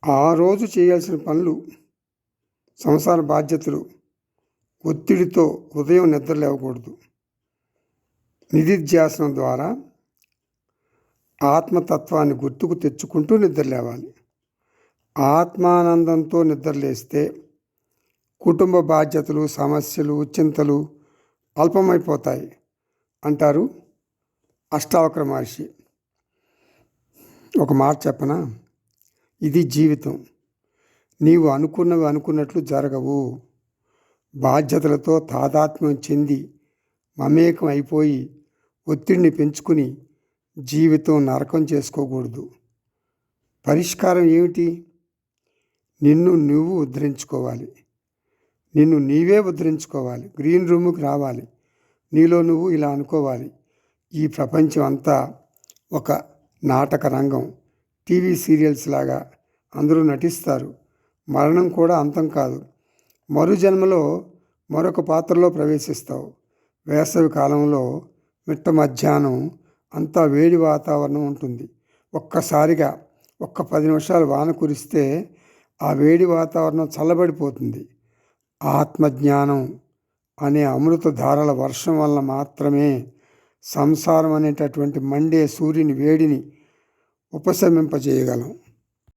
ఆ రోజు చేయాల్సిన పనులు, సంసార బాధ్యతలు ఒత్తిడితో ఉదయం నిద్ర లేవకూడదు. నిధిధ్యాసనం ద్వారా ఆత్మతత్వాన్ని గుర్తుకు తెచ్చుకుంటూ నిద్ర లేవాలి. ఆత్మానందంతో నిద్రలేస్తే కుటుంబ బాధ్యతలు, సమస్యలు, చింతలు అల్పమైపోతాయి అంటారు అష్టావక్ర మహర్షి. ఒక మాట చెప్పనా? ఇది జీవితం. నీవు అనుకున్నవి అనుకున్నట్లు జరగవు. బాధ్యతలతో తాదాత్మ్యం చెంది మమేకం అయిపోయి ఒత్తిడిని పెంచుకుని జీవితం నరకం చేసుకోకూడదు. పరిష్కారం ఏమిటి? నిన్ను నువ్వు ఉద్ధరించుకోవాలి. నిన్ను నీవే ఉద్ధరించుకోవాలి. గ్రీన్ రూమ్కి రావాలి. నీలో నువ్వు ఇలా అనుకోవాలి: ఈ ప్రపంచం అంతా ఒక నాటక రంగం. టీవీ సీరియల్స్ లాగా అందరూ నటిస్తారు. మరణం కూడా అంతం కాదు. మరు జన్మలో మరొక పాత్రలో ప్రవేశిస్తావు. వేసవి కాలంలో మిట్ట మధ్యాహ్నం అంతా వేడి వాతావరణం ఉంటుంది. ఒక్కసారిగా 10 నిమిషాలు వాన కురిస్తే ఆ వేడి వాతావరణం చల్లబడిపోతుంది. ఆత్మజ్ఞానం అనే అమృత ధారల వర్షం వలన మాత్రమే సంసారం అనేటటువంటి మండే సూర్యుని వేడిని ఉపశమింపజేయగలం.